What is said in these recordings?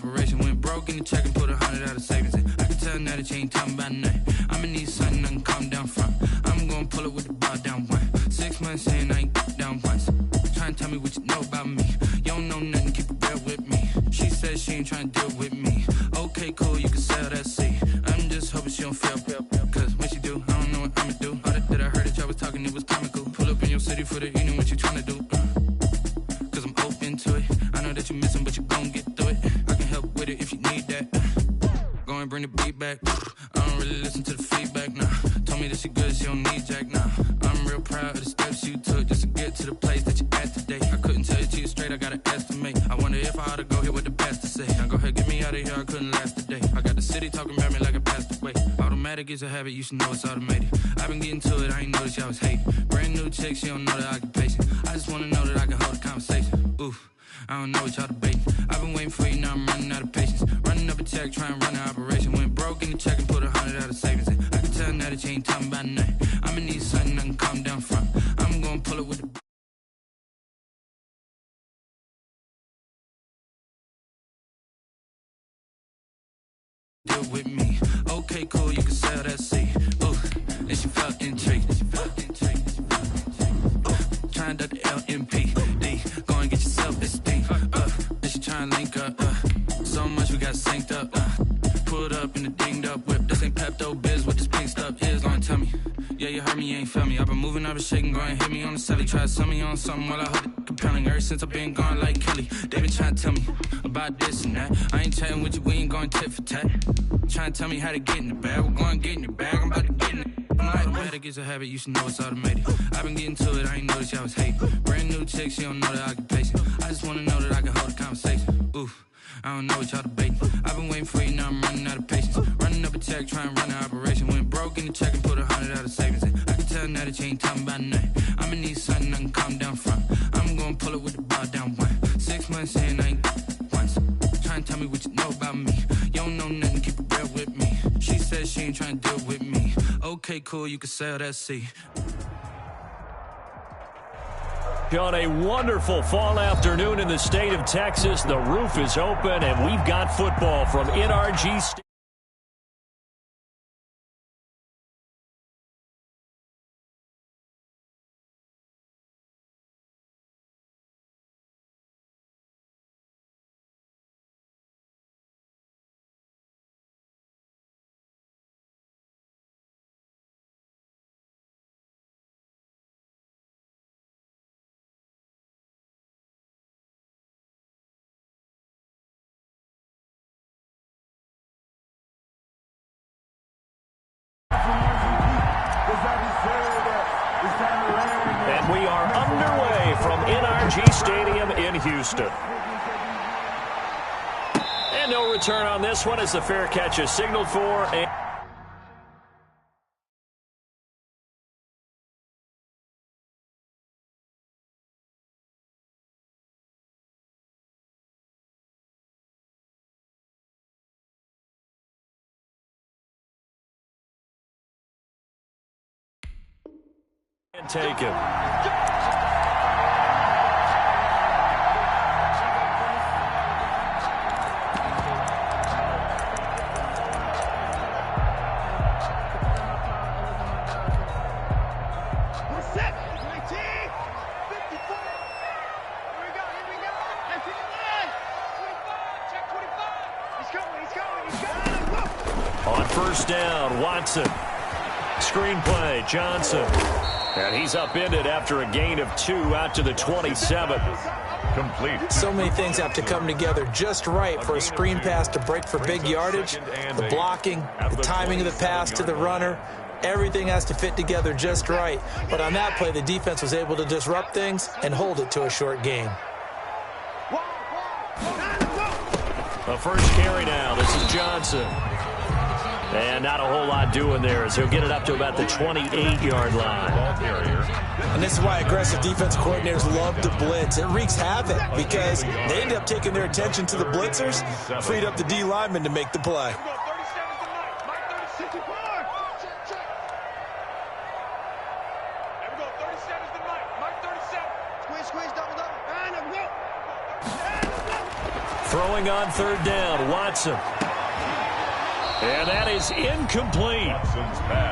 operation. Went broke in the check and put 100 out of savings in. I can tell now that you ain't talking about nothing. I'ma need something I can calm down from. I'm gonna pull it with the bar down one. 6 months in, I ain't down once. Trying to tell me what you know about me. You don't know nothing, keep it real with me. She said she ain't trying to deal with me. Okay, cool, you can sell that seat. I'm just hoping she don't fail. Cause when she do, I don't know what I'ma do. All that I heard that y'all was talking, it was comical. Pull up in your city for the evening, what you trying to do? Cause I'm open to it. I know that you missing, but you gon' get through it. I can help with it if you need that. Go and bring the beat back. I don't really listen to the feedback, nah. Told me that she good, she don't need Jack, nah. I'm real proud of the steps you took just to get to the place that you at today. I couldn't tell you to you straight, I gotta estimate. I wonder if I ought to go here with the pastor say. Now go ahead, get me out of here, I couldn't last today. I got the city talking about me like I passed away. Automatic is a habit, you should know it's automated. I've been getting to it, I ain't noticed y'all was hating. Brand new chick, she don't know the occupation. I just wanna know that I can hold a conversation. Oof, I don't know what y'all debating. I've been waiting for you, now I'm running out of patience. Running up a check, trying to run an operation. Went broke in the check and put 100 out of savings in. I can tell now that you ain't talking about nothing. I'ma need something I can calm down from. I'm gonna pull it with the deal with me. Okay, cool, you can sell that seat. Ooh, and she felt intrigued. Trying to the LMPD. Go and get yourself esteem. And she trying to link up. So much we got synced up. Pulled up in the dinged up whip. This ain't Pepto Biz, what this pink stuff is. Long tell me. Yeah, you heard me, you ain't felt me. I've been moving, I've been shaking, go and hit me on the celly. Try to sell me on something while I hold it compelling. Ever since I've been gone like Kelly, they been trying to tell me about this and that. I ain't chatting with you, we ain't going tit for tat. Trying to tell me how to get in the bag. We're going to get in the bag, I'm about to get in it. Automatic is a habit, you should know it's automated. I've been getting to it, I ain't noticed y'all was hating. Brand new chick, she don't know the occupation. I just wanna know that I can hold a conversation. Oof, I don't know what y'all debating. I've been waiting for you, now I'm running out of patience. Running up a check, trying to run an operation. Went broke in the check and put 100 out of savings in. I can tell now that you ain't talking about nothing. I'ma need something I can calm down from. I'm gonna pull it with the bar down one. 6 months in, I ain't once. Trying to tell me what you know about me. You don't know nothing, keep it real with me. She said she ain't trying to deal with me. Okay, cool, you can sell that seat. On a wonderful fall afternoon in the state of Texas, the roof is open, and we've got football from NRG Stadium. And we are underway from NRG Stadium in Houston. And no return on this one as the fair catch is signaled for. And taken. On first down, Watson. Screenplay, Johnson. And he's upended after a gain of 2 out to the 27. Complete. So many things have to come together just right for a screen pass to break for big yardage. The blocking, the timing of the pass to the runner, everything has to fit together just right. But on that play, the defense was able to disrupt things and hold it to a short gain. The first carry now. This is Johnson. And not a whole lot doing there as he'll get it up to about the 28-yard line. And this is why aggressive defense coordinators love to blitz. It wreaks havoc because they end up taking their attention to the blitzers, freed up the D lineman to make the play. Throwing on third down, Watson. And that is incomplete.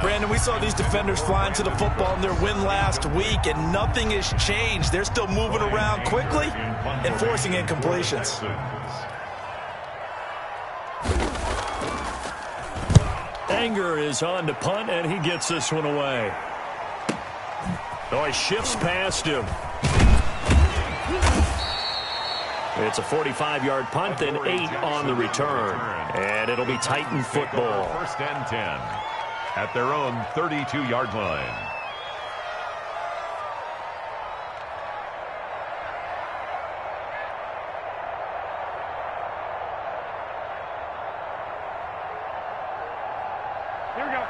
Brandon, we saw these defenders flying to the football in their win last week, and nothing has changed. They're still moving around quickly and forcing incompletions. Anger is on to punt, and he gets this one away. Oh, he shifts past him. It's a 45-yard punt, then 8 on the return. And it'll be Titan football. First and 10 at their own 32-yard line.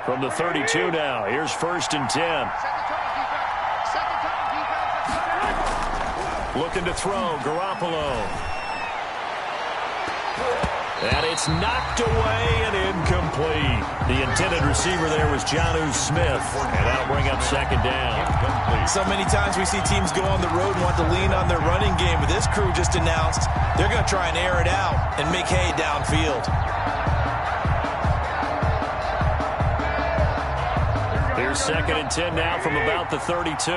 From the 32 now, here's first and 10. Looking to throw, Garoppolo. And it's knocked away and incomplete. The intended receiver there was Jonnu Smith. And that'll bring up second down. So many times we see teams go on the road and want to lean on their running game, but this crew just announced they're going to try and air it out and make hay downfield. Here's second and 10 now from about the 32.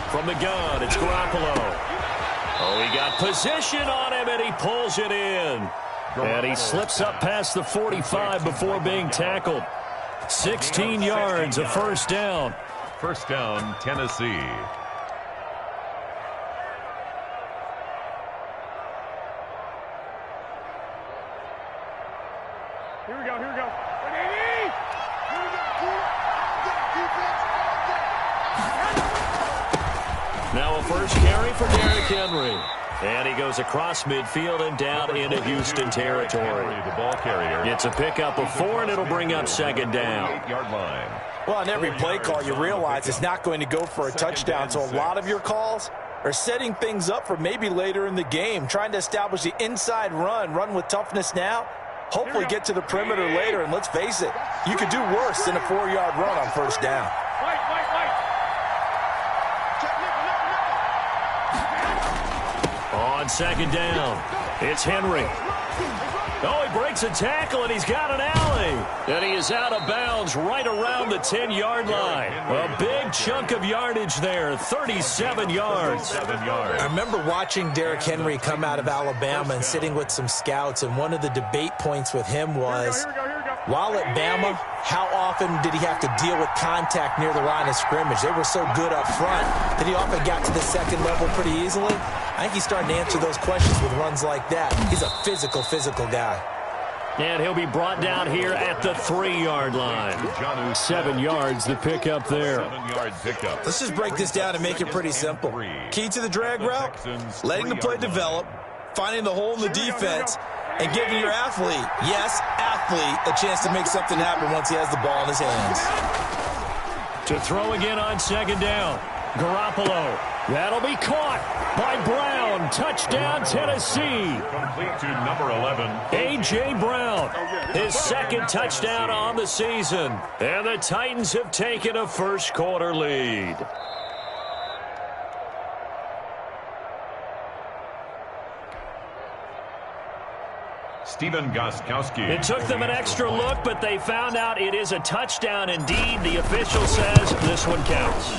From the gun, it's Garoppolo. Oh, he got position on him, and he pulls it in. And he slips up past the 45 before being tackled. 16 yards, a first down. First down, Tennessee. Here we go, here we go. Now a first carry for Derrick Henry. And he goes across midfield and down into Houston territory. The ball carrier. It's a pickup of 4, and it'll bring up second down. 8-yard line. Well, on every play call, you realize it's not going to go for a touchdown, so a lot of your calls are setting things up for maybe later in the game, trying to establish the inside run with toughness now, hopefully get to the perimeter later, and let's face it, you could do worse than a 4-yard run on first down. On second down, it's Henry. Oh, he breaks a tackle, and he's got an alley. And he is out of bounds right around the 10-yard line. A big chunk of yardage there, 37 yards. I remember watching Derrick Henry come out of Alabama and sitting with some scouts, and one of the debate points with him was, while at Bama, how often did he have to deal with contact near the line of scrimmage? They were so good up front that he often got to the second level pretty easily. I think he's starting to answer those questions with runs like that. He's a physical guy. And he'll be brought down here at the 3-yard line. 7 yards to pick up there. 7-yard pickup. Let's just break this down and make it pretty simple. Key to the drag route, letting the play develop, finding the hole in the defense, and giving your athlete, yes, athlete, a chance to make something happen once he has the ball in his hands. To throw again on second down. Garoppolo. That'll be caught by Brown. Touchdown, Tennessee. Complete to number 11. A.J. Brown, his second touchdown on the season. And the Titans have taken a first-quarter lead. Stephen Gostkowski. It took them an extra look, but they found out it is a touchdown indeed. The official says this one counts.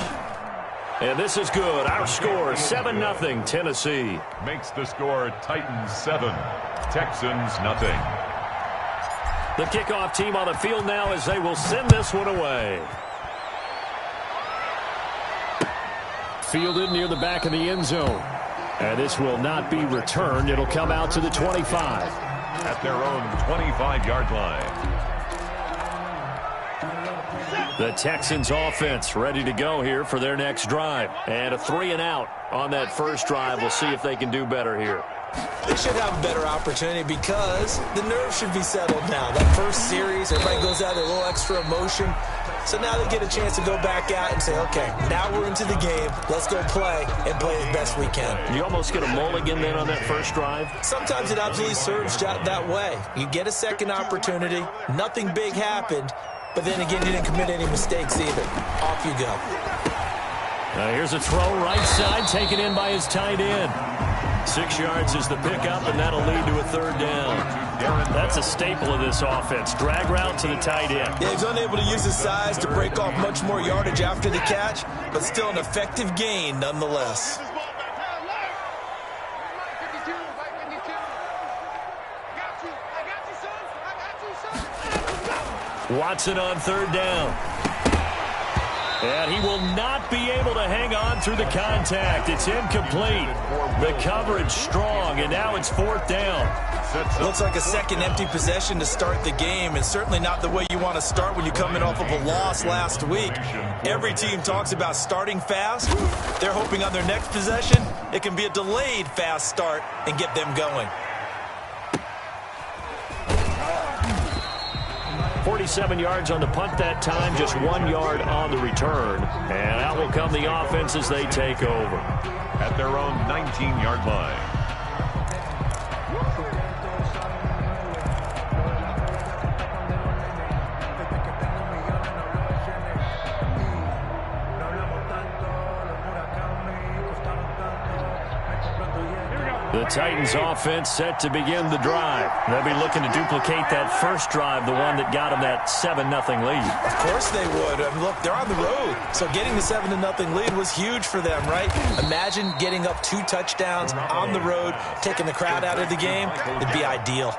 And this is good. Our score, 7-0, Tennessee. Makes the score Titans 7, Texans nothing. The kickoff team on the field now as they will send this one away. Fielded near the back of the end zone. And this will not be returned. It'll come out to the 25. At their own 25-yard line. The Texans offense ready to go here for their next drive. And a 3-and-out on that first drive. We'll see if they can do better here. They should have a better opportunity because the nerves should be settled now. That first series, everybody goes out with a little extra emotion. So now they get a chance to go back out and say, okay, now we're into the game. Let's go play and play as best we can. You almost get a mulligan then on that first drive? Sometimes it absolutely serves that way. You get a second opportunity. Nothing big happened. But then again, you didn't commit any mistakes either. Off you go. Now here's a throw right side, taken in by his tight end. 6 yards is the pickup, and that'll lead to a third down. That's a staple of this offense. Drag route to the tight end. Yeah, he's unable to use his size to break off much more yardage after the catch, but still an effective gain nonetheless. Watson on third down. And he will not be able to hang on through the contact. It's incomplete. The coverage strong, and now it's fourth down. Looks like a second empty possession to start the game, and certainly not the way you want to start when you're coming off of a loss last week. Every team talks about starting fast. They're hoping on their next possession, it can be a delayed fast start and get them going. 47 yards on the punt that time, just 1 yard on the return. And out will come the offense as they take over. At their own 19-yard line. The Titans offense set to begin the drive. They'll be looking to duplicate that first drive, the one that got them that 7-0 lead. Of course they would. I mean, look, they're on the road. So getting the 7-0 lead was huge for them, right? Imagine getting up 2 touchdowns on the road, taking the crowd out of the game. It'd be ideal.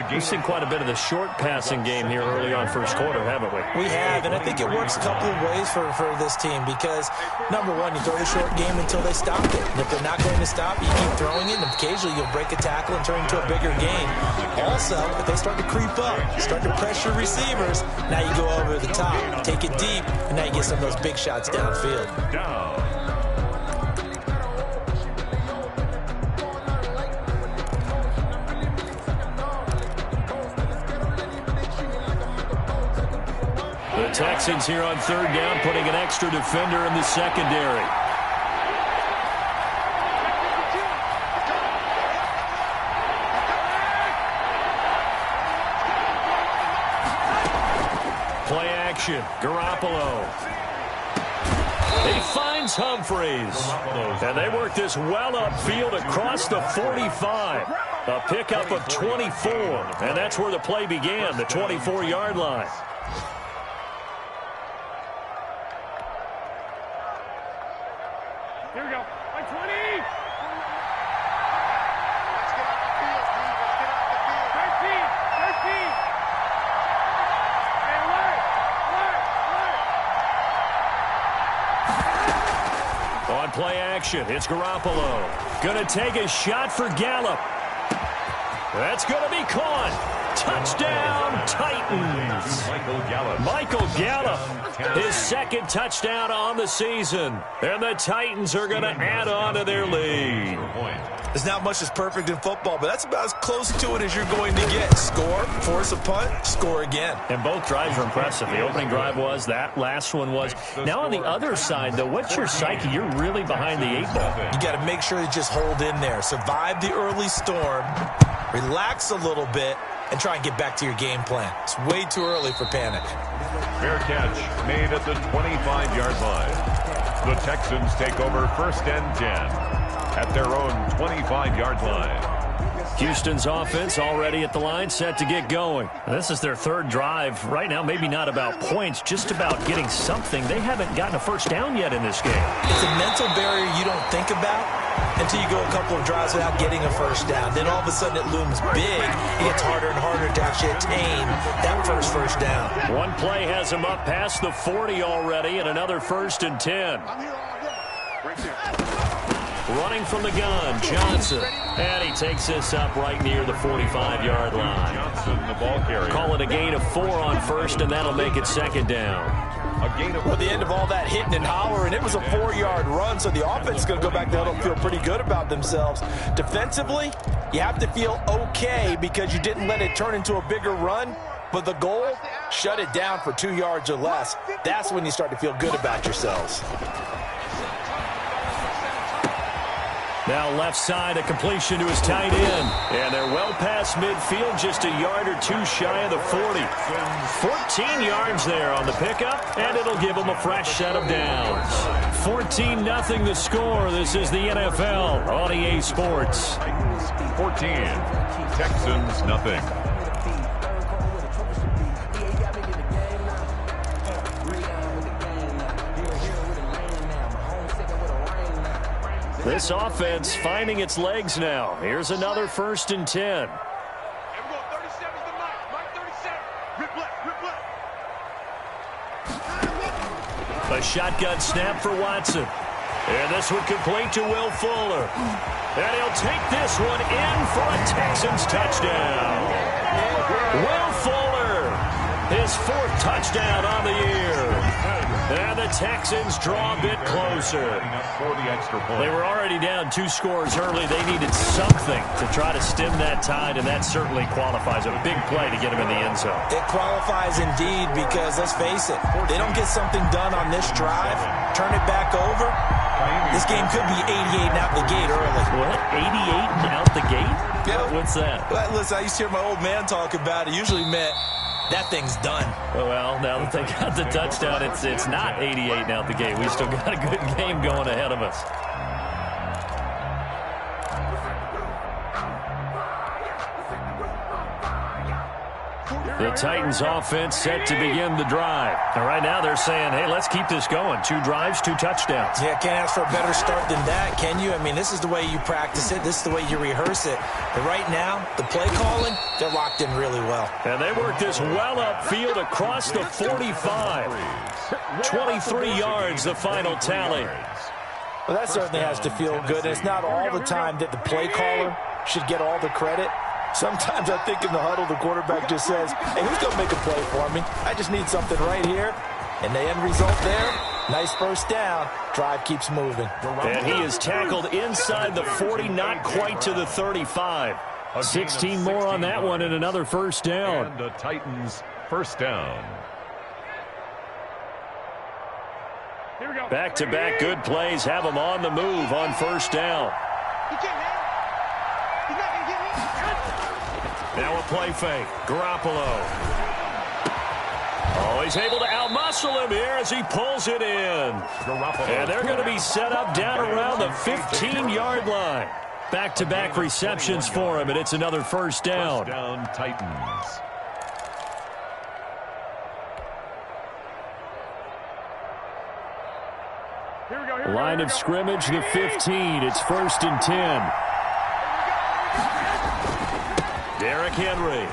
We've seen quite a bit of the short passing game here early on first quarter, haven't we? We have, and I think it works a couple of ways for this team because, number one, you throw the short game until they stop it. And if they're not going to stop, you keep throwing it, and occasionally you'll break a tackle and turn into a bigger gain. Also, if they start to creep up, start to pressure receivers, now you go over the top, take it deep, and now you get some of those big shots downfield. The Texans here on third down, putting an extra defender in the secondary. Play action, Garoppolo. He finds Humphreys. And they work this well upfield across the 45. A pickup of 24. And that's where the play began, the 24-yard line. Here we go. Like 20. Let's get off the field, Steve. Let's get off the field. 13. And alert. On play action, it's Garoppolo. Gonna take a shot for Gallup. That's gonna be caught. Touchdown, Titans. Michael Gallup, his second touchdown on the season. And the Titans are going to add on to their lead. There's not much that's perfect in football, but that's about as close to it as you're going to get. Score, force a punt, score again. And both drives were impressive. The opening drive was, that last one was. Now on the other side, though, what's your psyche? You're really behind the 8 ball. You got to make sure you just hold in there. Survive the early storm, relax a little bit, and try and get back to your game plan. It's way too early for panic. Fair catch made at the 25-yard line. The Texans take over first and 10 at their own 25-yard line. Houston's offense already at the line, set to get going. This is their third drive. Right now, maybe not about points, just about getting something. They haven't gotten a first down yet in this game. It's a mental barrier you don't think about until you go a couple of drives without getting a first down. Then all of a sudden it looms big. It gets harder and harder to actually attain that first down. One play has him up past the 40 already, and another 1st and 10. Running from the gun, Johnson. And he takes this up right near the 45-yard line. Johnson, the ball carrier. Call it a gain of 4 on first, and that'll make it second down. At the end of all that hitting and hollering, it was a 4-yard run, so the offense is going to go back there and feel pretty good about themselves. Defensively, you have to feel okay because you didn't let it turn into a bigger run, but the goal, shut it down for 2 yards or less. That's when you start to feel good about yourselves. Now left side, a completion to his tight end. And they're well past midfield, just a yard or two shy of the 40. 14 yards there on the pickup, and it'll give them a fresh set of downs. 14-0 the score. This is the NFL on EA Sports. 14, Texans nothing. This offense finding its legs now. Here's another 1st and 10. Here we go, 37's the Mike. Mike 37. Rip left. A shotgun snap for Watson. And this one complete to Will Fuller. And he'll take this one in for a Texans touchdown. Will Fuller, his 4th touchdown on the year. And the Texans draw a bit closer. They were already down 2 scores early. They needed something to try to stem that tide, and that certainly qualifies. A big play to get them in the end zone. It qualifies indeed because, let's face it, they don't get something done on this drive, turn it back over, this game could be 88 and out the gate early. What? 88 and out the gate? Yeah. What's that? Well, listen, I used to hear my old man talk about it. Usually meant that thing's done. Well, now that they got the touchdown, it's not 88 and out the gate. We still got a good game going ahead of us. The Titans offense set to begin the drive. And right now they're saying, hey, let's keep this going. 2 drives, 2 touchdowns. Yeah, can't ask for a better start than that, can you? I mean, this is the way you practice it. This is the way you rehearse it. But right now, the play calling, they're locked in really well. And they work this well upfield across the 45. 23 yards, the final tally. Well, that certainly has to feel good. And it's not all the time that the play caller should get all the credit. Sometimes I think in the huddle, the quarterback just says, hey, who's going to make a play for me? I just need something right here. And the end result there, nice first down. Drive keeps moving. And he is tackled inside the 40, not quite to the 35. 16 more on that one and another first down. And the Titans first down. Here we go. Back-to-back good plays have them on the move on first down. You can't, man. You're not going to get me. Now a play fake. Garoppolo. Oh, he's able to outmuscle him here as he pulls it in. And they're going to be set up down around the 15-yard line. Back-to-back receptions for him, and it's another first down. First down, Titans. Here we go. Line of scrimmage, the 15. It's 1st and 10. Derrick Henry.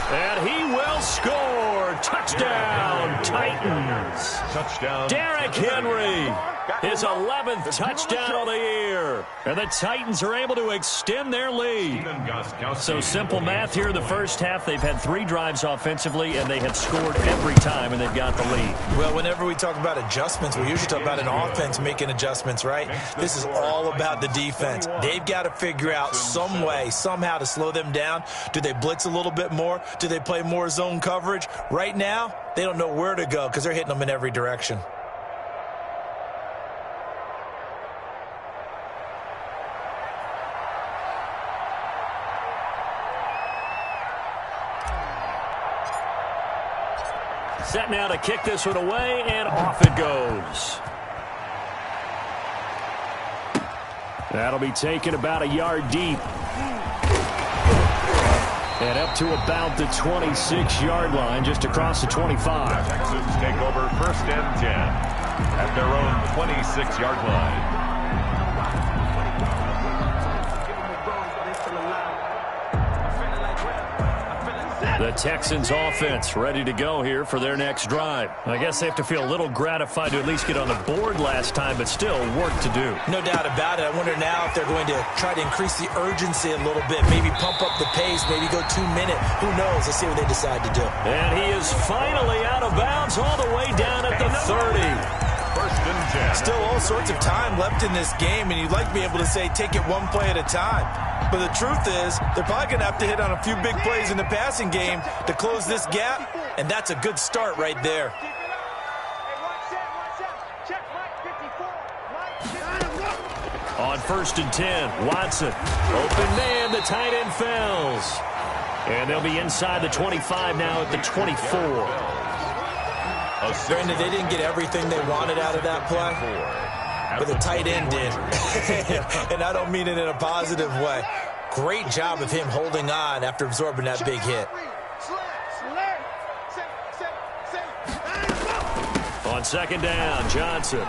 And he will score. Touchdown, Titans. Touchdown. Derrick Henry. His 11th touchdown of the year. And the Titans are able to extend their lead. So simple math here in the first half. They've had 3 drives offensively, and they have scored every time, and they've got the lead. Well, whenever we talk about adjustments, we usually talk about an offense making adjustments, right? This is all about the defense. They've got to figure out some way, somehow to slow them down. Do they blitz a little bit more? Do they play more zone coverage? Right now, they don't know where to go because they're hitting them in every direction. Set now to kick this one away, and off it goes. That'll be taken about a yard deep. And up to about the 26-yard line, just across the 25. Texans take over 1st and 10 at their own 26-yard line. The Texans offense ready to go here for their next drive. I guess they have to feel a little gratified to at least get on the board last time, but still work to do. No doubt about it. I wonder now if they're going to try to increase the urgency a little bit, maybe pump up the pace, maybe go 2 minute. Who knows? Let's see what they decide to do. And he is finally out of bounds all the way down at the 30. First and 10. Still all sorts of time left in this game, and you'd like to be able to say take it one play at a time. But the truth is, they're probably going to have to hit on a few big plays in the passing game to close this gap, and that's a good start right there. On first and 10, Watson. Open man, the tight end fails. And they'll be inside the 25 now at the 24. Brandon, they didn't get everything they wanted out of that play, but the tight end did. And I don't mean it in a positive way. Great job of him holding on after absorbing that big hit. On second down, Johnson.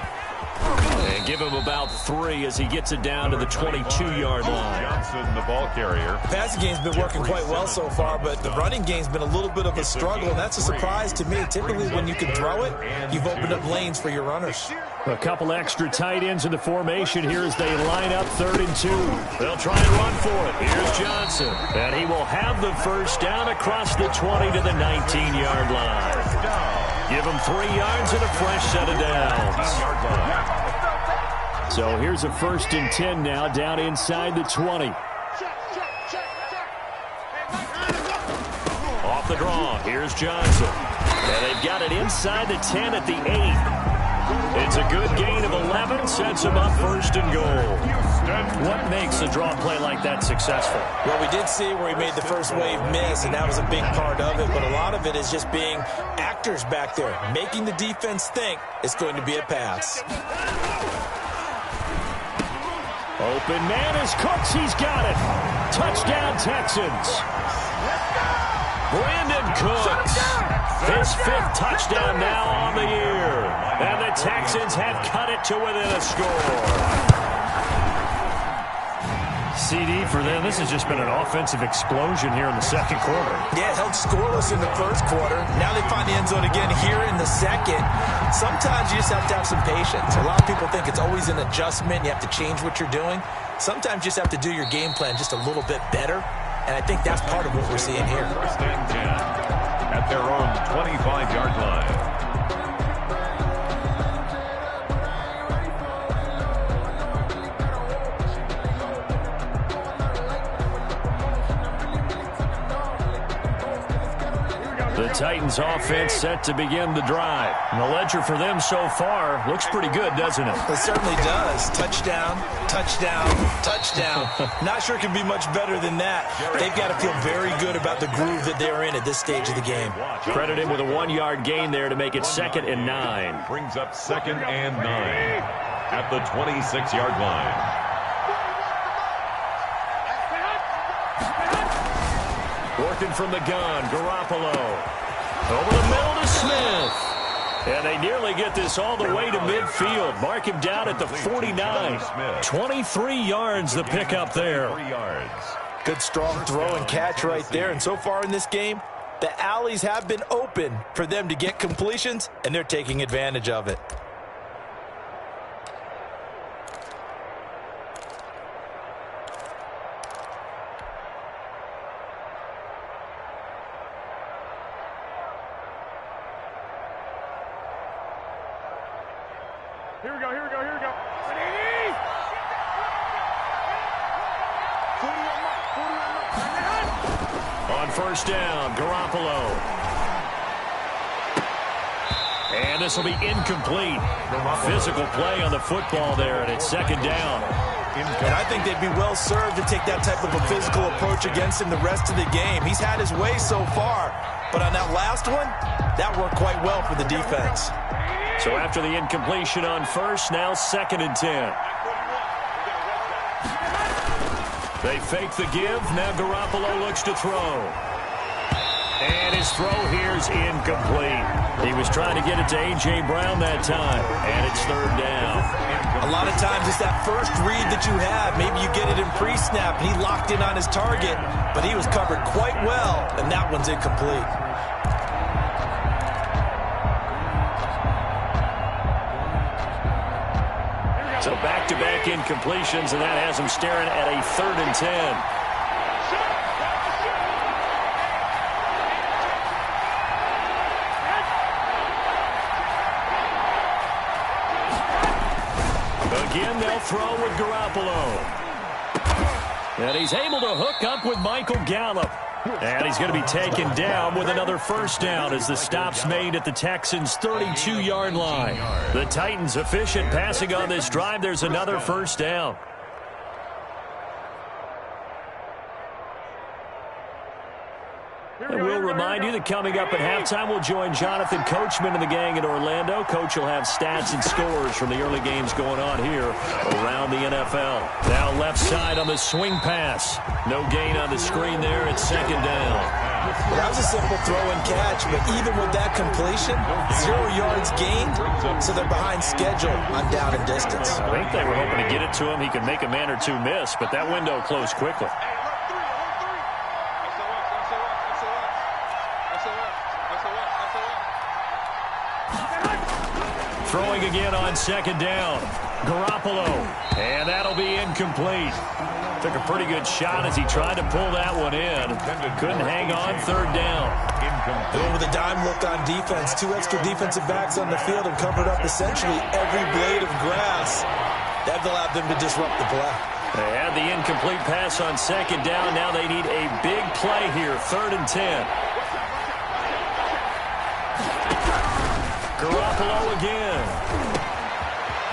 And give him about 3 as he gets it down to the 22-yard line. Johnson, the ball carrier. The passing game's been working quite well so far, but the running game's been a little bit of a struggle, and that's a surprise to me. Typically, when you can throw it, you've opened up lanes for your runners. A couple extra tight ends in the formation here as they line up 3rd and 2. They'll try and run for it. Here's Johnson. And he will have the first down across the 20 to the 19-yard line. Give him 3 yards and a fresh set of downs. So here's a 1st and 10 now down inside the 20. Off the draw, here's Johnson. And they've got it inside the 10 at the 8. It's a good gain of 11, sets him up 1st and goal. What makes a draw play like that successful? Well, we did see where he made the first wave miss, and that was a big part of it, but a lot of it is just being actors back there, making the defense think it's going to be a pass. Open man is Cooks. He's got it. Touchdown, Texans. Brandon Cooks. His 5th touchdown now on the year. And the Texans have cut it to within a score. CD for them. This has just been an offensive explosion here in the 2nd quarter. Yeah, held scoreless in the 1st quarter. Now they find the end zone again here in the 2nd. Sometimes you just have to have some patience. A lot of people think it's always an adjustment. You have to change what you're doing. Sometimes you just have to do your game plan just a little bit better. And I think that's part of what we're seeing here. 1st and 10 at their own 25-yard line. The Titans offense set to begin the drive. And the ledger for them so far looks pretty good, doesn't it? It certainly does. Touchdown, touchdown, touchdown. Not sure it can be much better than that. They've got to feel very good about the groove that they're in at this stage of the game. Credit him with a 1-yard gain there to make it 2nd and 9. Brings up 2nd and 9 at the 26-yard line. Working from the gun, Garoppolo. Over the middle to Smith. And they nearly get this all the way to midfield. Mark him down at the 49. 23 yards the pickup there. 3 yards. Good strong throw and catch right there. And so far in this game, the alleys have been open for them to get completions, and they're taking advantage of it. Here we go, here we go, here we go. Ready? 41 On first down, Garoppolo. And this will be incomplete. Physical play on the football there, and it's 2nd down. And I think they'd be well served to take that type of a physical approach against him the rest of the game. He's had his way so far, but on that last one, that worked quite well for the defense. So after the incompletion on first, now 2nd and 10. They fake the give. Now Garoppolo looks to throw. And his throw here's incomplete. He was trying to get it to A.J. Brown that time, and it's third down. A lot of times it's that first read that you have. Maybe you get it in pre-snap, and he locked in on his target, but he was covered quite well, and that one's incomplete. So back-to-back incompletions, and that has him staring at a 3rd and 10. Again, they'll throw with Garoppolo. And he's able to hook up with Michael Gallup. And he's going to be taken down with another first down as the stop's made at the Texans' 32-yard line. The Titans efficient passing on this drive. There's another first down. And we'll remind you that coming up at halftime, we'll join Jonathan Coachman and the gang in Orlando. Coach will have stats and scores from the early games going on here around the NFL. Now left side on the swing pass. No gain on the screen there. It's 2nd down. Well, that was a simple throw and catch, but even with that completion, 0 yards gained, so they're behind schedule on down and distance. I think they were hoping to get it to him. He could make a man or two miss, but that window closed quickly. Throwing again on 2nd down. Garoppolo. And that'll be incomplete. Took a pretty good shot as he tried to pull that one in. Couldn't hang on. 3rd down. Going with a dime look on defense. 2 extra defensive backs on the field and covered up essentially every blade of grass. That allowed them to disrupt the play. They had the incomplete pass on 2nd down. Now they need a big play here. 3rd and 10. Garoppolo again.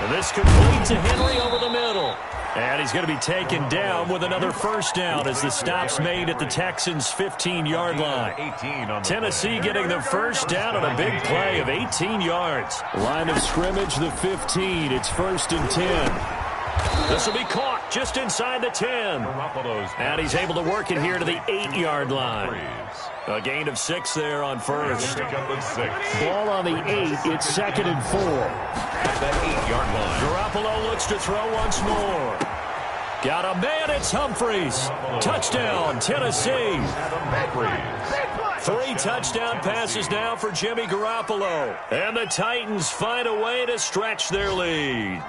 And this complete to Henry over the middle. And he's going to be taken down with another first down as the stop's made at the Texans' 15-yard line. Tennessee getting the first down on a big play of 18 yards. Line of scrimmage, the 15. It's 1st and 10. This will be caught just inside the 10. And he's able to work it here to the 8-yard line. A gain of 6 there on first. Ball on the 8. It's 2nd and 4. At that 8-yard line. Garoppolo looks to throw once more. Got a man. It's Humphries. Touchdown, Tennessee. 3 touchdown passes now for Jimmy Garoppolo. And the Titans find a way to stretch their lead.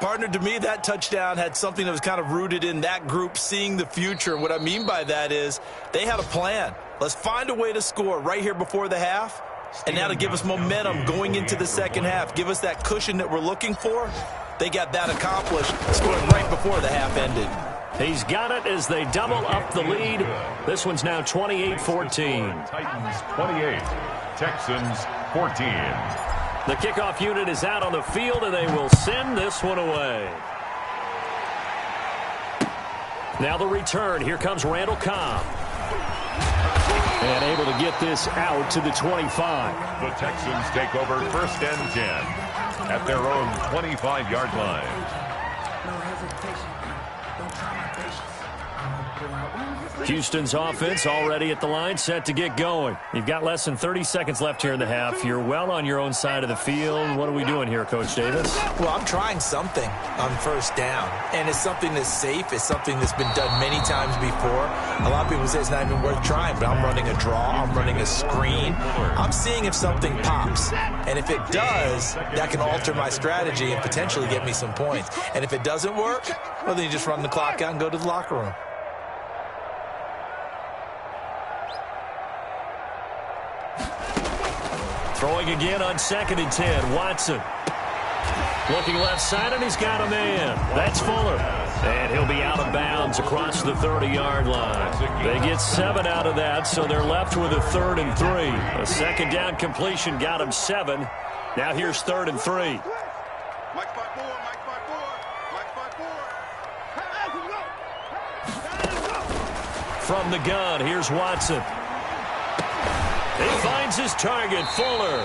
Partner, to me, that touchdown had something that was kind of rooted in that group seeing the future. What I mean by that is they had a plan. Let's find a way to score right here before the half, and that'll give us momentum going into the second half. Give us that cushion that we're looking for. They got that accomplished, scoring right before the half ended. He's got it as they double up the lead. This one's now 28-14. Titans 28, Texans 14. The kickoff unit is out on the field, and they will send this one away. Now the return. Here comes Randall Cobb. And able to get this out to the 25. The Texans take over 1st and 10 at their own 25-yard line. Houston's offense already at the line, set to get going. You've got less than 30 seconds left here in the half. You're well on your own side of the field. What are we doing here, Coach Davis? Well, I'm trying something on 1st down, and it's something that's safe. It's something that's been done many times before. A lot of people say it's not even worth trying, but I'm running a draw. I'm running a screen. I'm seeing if something pops, and if it does, that can alter my strategy and potentially get me some points. And if it doesn't work, well, then you just run the clock out and go to the locker room. Throwing again on 2nd and 10. Watson. Looking left side, and he's got a man. That's Fuller. And he'll be out of bounds across the 30-yard line. They get 7 out of that, so they're left with a 3rd and 3. A 2nd down completion got him 7. Now here's 3rd and 3. Mike 5-4, Mike 5-4, Mike 5-4. From the gun, here's Watson. He finds his target, Fuller.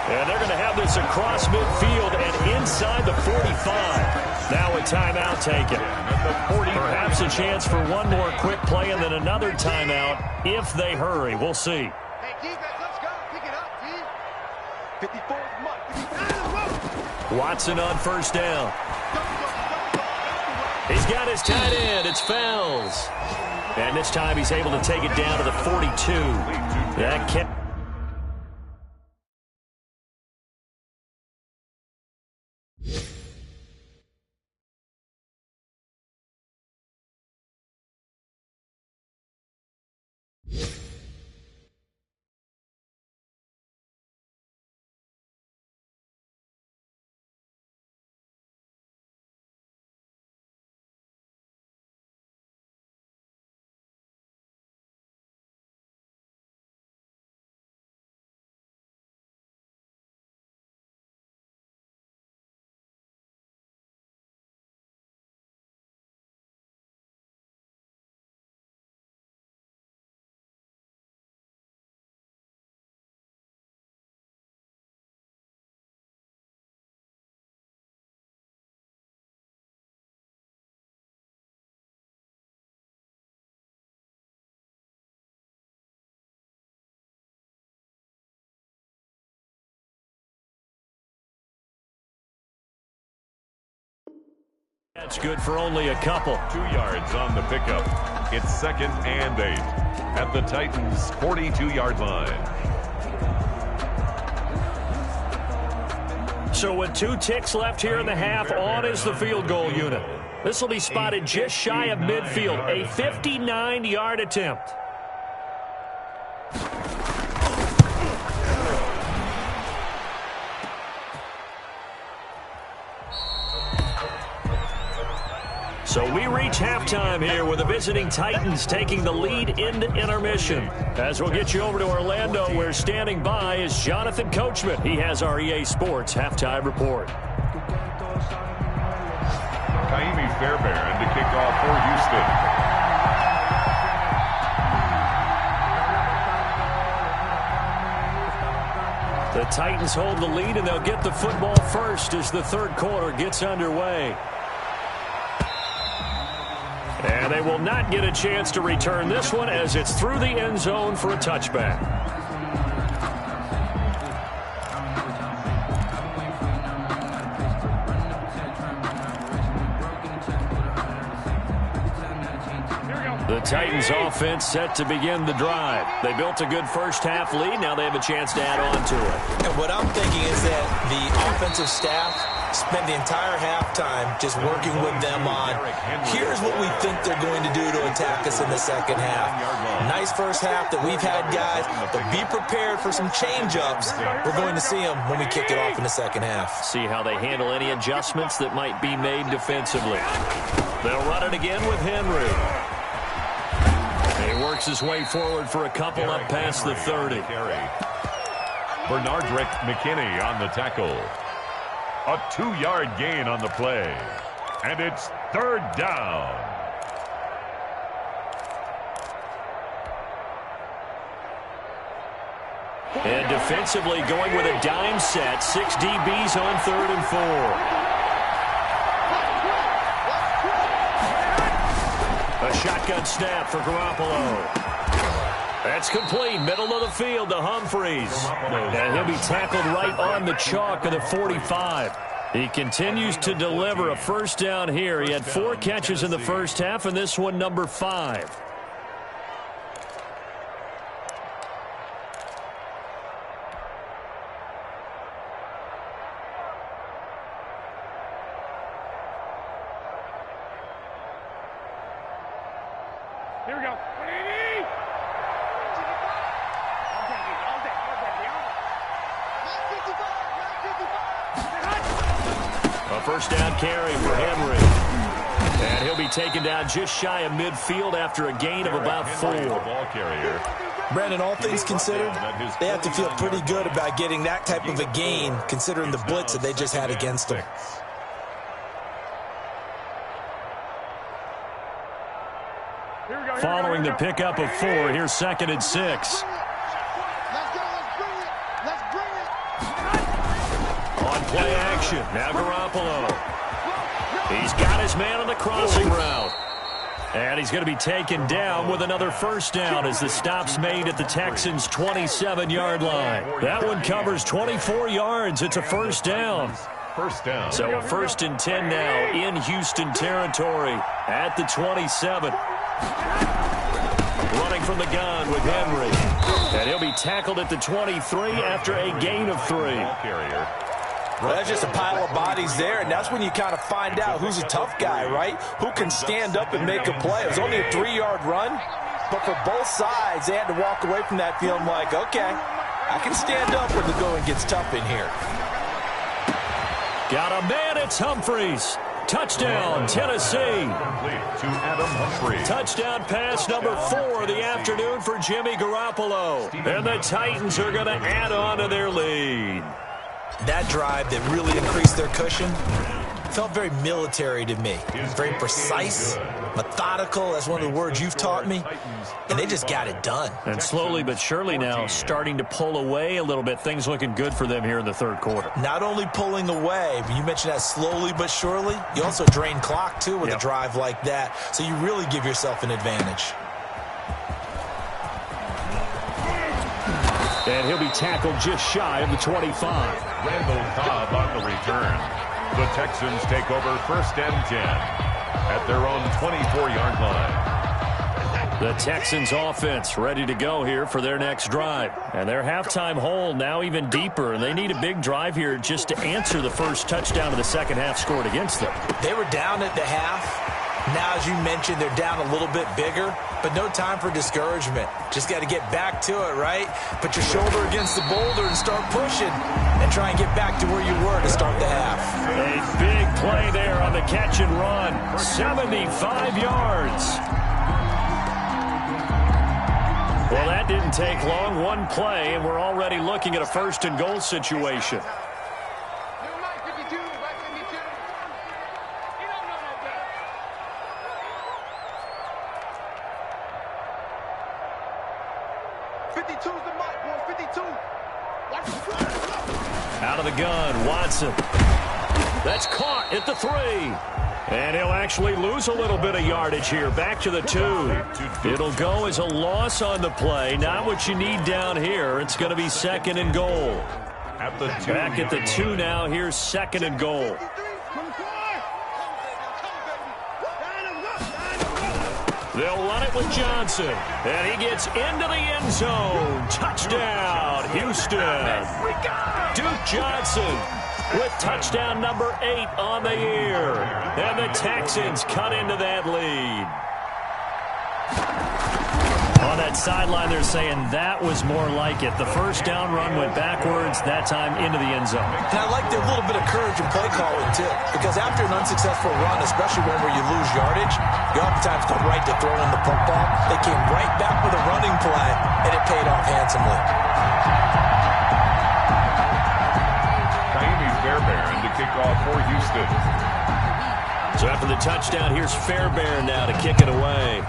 And they're going to have this across midfield and inside the 45. Now a timeout taken. Perhaps a chance for one more quick play and then another timeout if they hurry. We'll see. Hey, defense, let's go. Pick it up, D. 54 is Watson on first down. He's got his tight end. It's Fells. And this time he's able to take it down to the 42. That kept... That's good for only a couple. 2 yards on the pickup. It's 2nd and 8 at the Titans' 42-yard line. So with 2 ticks left here in the half, on is the field goal unit. This will be spotted just shy of midfield, a 59-yard attempt. So we reach halftime here with the visiting Titans taking the lead into intermission. As we'll get you over to Orlando, where standing by is Jonathan Coachman. He has our EA Sports halftime report. Kaimi Fairbairn to kick off for Houston. The Titans hold the lead, and they'll get the football first as the third quarter gets underway. And they will not get a chance to return this one as it's through the end zone for a touchback. The Titans offense set to begin the drive. They built a good first half lead. Now they have a chance to add on to it. And what I'm thinking is that the offensive staff spent the entire halftime just working with them on, here's what we think they're going to do to attack us in the second half. Nice first half that we've had, guys, but be prepared for some change-ups. We're going to see them when we kick it off in the second half. See how they handle any adjustments that might be made defensively. They'll run it again with Henry. He works his way forward for a couple up past the 30. Bernardrick McKinney on the tackle. A 2-yard gain on the play. And it's 3rd down. And defensively going with a dime set. 6 DBs on 3rd and 4. A shotgun snap for Garoppolo. That's complete. Middle of the field to Humphreys. And he'll be tackled right on the chalk of the 45. He continues to deliver a first down here. He had 4 catches in the first half, and this one number 5. Here we go. A first down carry for Henry. And he'll be taken down just shy of midfield after a gain of about 4. Brandon, all things considered, they have to feel pretty good about getting that type of a gain, considering the blitz that they just had against them. Following the pickup of 4, here's 2nd and 6. On play action, now Garoppolo. He's got his man on the crossing route. And he's going to be taken down with another first down as the stop's made at the Texans' 27-yard line. That one covers 24 yards. It's a first down. First down. So a 1st and 10 now in Houston territory at the 27. Running from the gun with Henry. And he'll be tackled at the 23 after a gain of 3. Carrier. Well, that's just a pile of bodies there, and that's when you kind of find out who's a tough guy, right? Who can stand up and make a play. It was only a 3-yard run, but for both sides, they had to walk away from that feeling like, okay, I can stand up when the going gets tough in here. Got a man, it's Humphreys. Touchdown, Tennessee. To Adam Humphreys. Touchdown pass number 4 of the afternoon for Jimmy Garoppolo. And the Titans are going to add on to their lead. That drive that really increased their cushion felt very military to me. Very precise, methodical. That's one of the words you've taught me. And they just got it done. And slowly but surely now starting to pull away a little bit. Things looking good for them here in the third quarter. Not only pulling away, but you mentioned that slowly but surely. You also drain clock, too, with a drive like that. So you really give yourself an advantage. And he'll be tackled just shy of the 25. Randall Cobb on the return. The Texans take over 1st and 10 at their own 24-yard line. The Texans offense ready to go here for their next drive. And their halftime hole now even deeper. And they need a big drive here just to answer the first touchdown of the second half scored against them. They were down at the half. Now, as you mentioned, they're down a little bit bigger, but no time for discouragement. Just got to get back to it, right? Put your shoulder against the boulder and start pushing and try and get back to where you were to start the half. A big play there on the catch and run. 75 yards. Well, that didn't take long. One play, and we're already looking at a 1st and goal situation. 52's the mark, boy. 52. Out of the gun, Watson. That's caught at the 3. And he'll actually lose a little bit of yardage here. Back to the 2. It'll go as a loss on the play. Not what you need down here. It's going to be 2nd and goal. At the 2. Back at the 2 now. Here's 2nd and goal. They'll run it with Johnson. And he gets into the end zone. Touchdown, Houston. Duke Johnson with touchdown number 8 on the year. And the Texans cut into that lead. On that sideline, they're saying that was more like it. The first down run went backwards, that time into the end zone. And I like their little bit of courage in play calling, too. Because after an unsuccessful run, especially one where you lose yardage, you oftentimes go right to throwing the football. They came right back with a running play, and it paid off handsomely. Fairbairn to kick off for Houston. So after the touchdown, here's Fairbairn now to kick it away.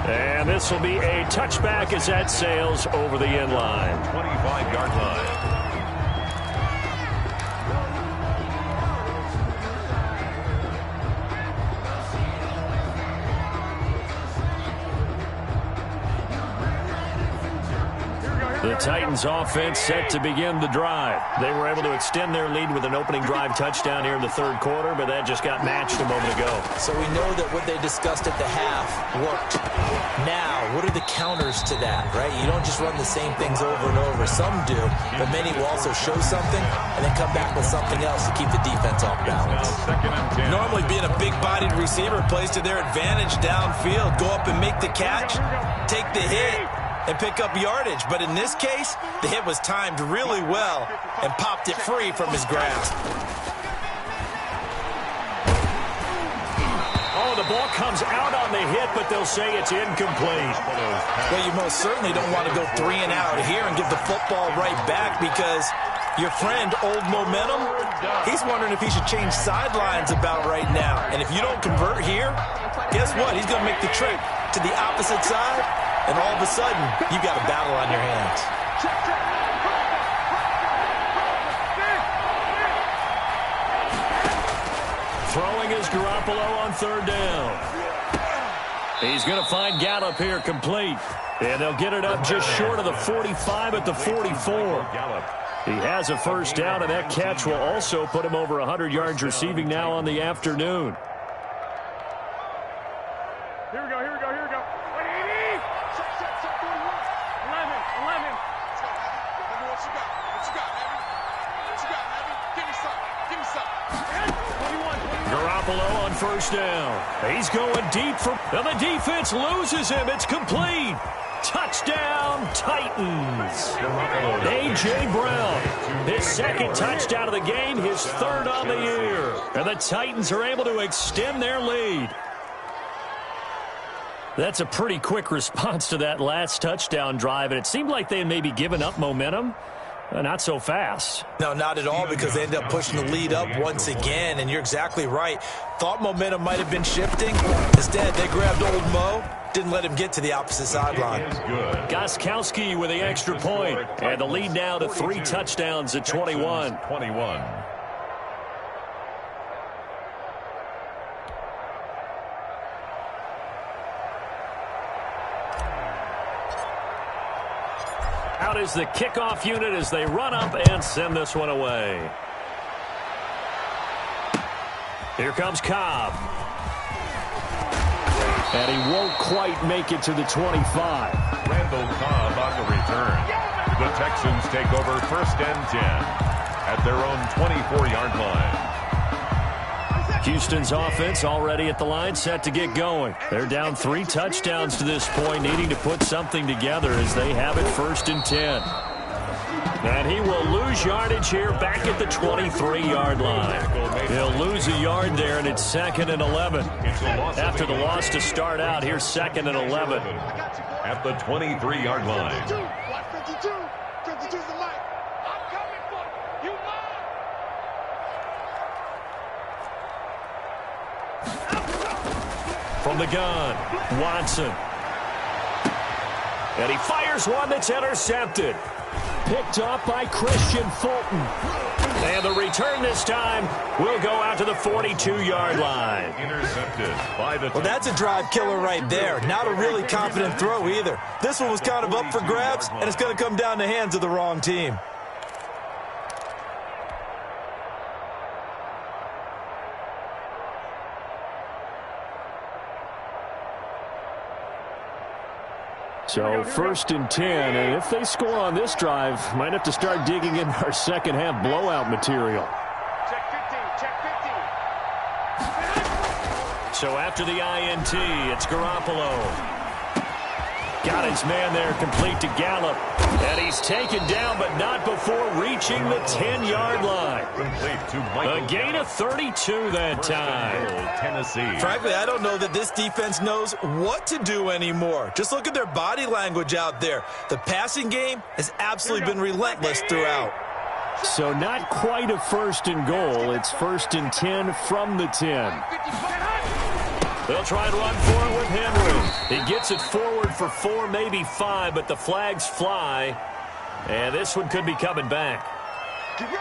And this will be a touchback as that sails over the end line. 25-yard line. The Titans offense set to begin the drive. They were able to extend their lead with an opening drive touchdown here in the third quarter, but that just got matched a moment ago. So we know that what they discussed at the half worked. Now, what are the counters to that, right? You don't just run the same things over and over. Some do, but many will also show something and then come back with something else to keep the defense off balance. Normally, being a big-bodied receiver plays to their advantage downfield. Go up and make the catch, take the hit, and pick up yardage. But in this case, the hit was timed really well and popped it free from his grasp. Oh, the ball comes out on the hit, but they'll say it's incomplete. Well, you most certainly don't want to go 3 and out here and give the football right back, because your friend, Old Momentum, he's wondering if he should change sidelines about right now. And if you don't convert here, guess what? He's going to make the trip to the opposite side, and all of a sudden, you've got a battle on your hands. Throwing is Garoppolo on third down. He's going to find Gallup here complete. And they'll get it up just short of the 45 at the 44. He has a first down, and that catch will also put him over 100 yards receiving now on the afternoon. Here we go, here we go, here we go. 180! 11. Let me what you got. What you got, Abby? What you got, Abby? Give me something. Give me something. 21. Garoppolo on first down. He's going deep and the defense loses him. It's complete. Touchdown, Titans. A.J. Brown, his second touchdown of the game, his third on the year. And the Titans are able to extend their lead. That's a pretty quick response to that last touchdown drive, and it seemed like they had maybe given up momentum. Not so fast. No, not at all, because they ended up pushing the lead up once again, and you're exactly right. Thought momentum might have been shifting. Instead, they grabbed old Mo, didn't let him get to the opposite sideline. Gostkowski with the extra point, and the lead now to 3 touchdowns at 21. Out is the kickoff unit as they run up and send this one away. Here comes Cobb. And he won't quite make it to the 25. Randall Cobb on the return. The Texans take over first and 10 at their own 24-yard line. Houston's offense already at the line, set to get going. They're down 3 touchdowns to this point, needing to put something together as they have it first and 10. And he will lose yardage here back at the 23-yard line. He'll lose a yard there, and it's 2nd and 11. After the loss to start out, here's 2nd and 11. At the 23-yard line. 52. 52's the line. I'm coming for you. From the gun, Watson. And he fires one that's intercepted. Picked up by Christian Fulton. And the return this time will go out to the 42-yard line. Intercepted by the... Well, that's a drive killer right there. Not a really confident throw either. This one was kind of up for grabs, and it's going to come down the hands of the wrong team. So first and 10, and if they score on this drive, might have to start digging in our second half blowout material. Check 15, check 15. So after the INT, it's Garoppolo. Got his man there, complete to Gallup. And he's taken down, but not before reaching the 10-yard line. A gain of 32 that time. Tennessee. Frankly, I don't know that this defense knows what to do anymore. Just look at their body language out there. The passing game has absolutely been relentless throughout. So not quite a first and goal. It's first and 10 from the 10. They'll try and run for it with Henry. He gets it forward for 4, maybe 5, but the flags fly. And this one could be coming back.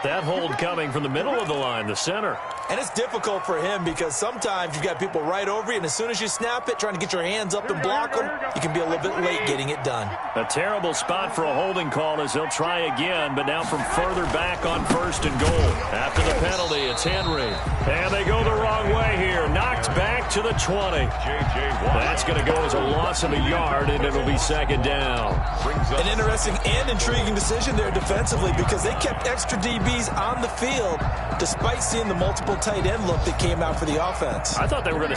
That hold coming from the middle of the line, the center. And it's difficult for him because sometimes you've got people right over you, and as soon as you snap it, trying to get your hands up and block them, you can be a little bit late getting it done. A terrible spot for a holding call as he'll try again, but now from further back on first and goal. After the penalty, it's Henry. And they go the wrong way here. Knocked back to the 20. That's going to go as a loss of a yard, and it'll be second down. An interesting and intriguing decision there defensively because they kept extra DBs on the field despite seeing the multiple tight end look that came out for the offense. I thought they were going to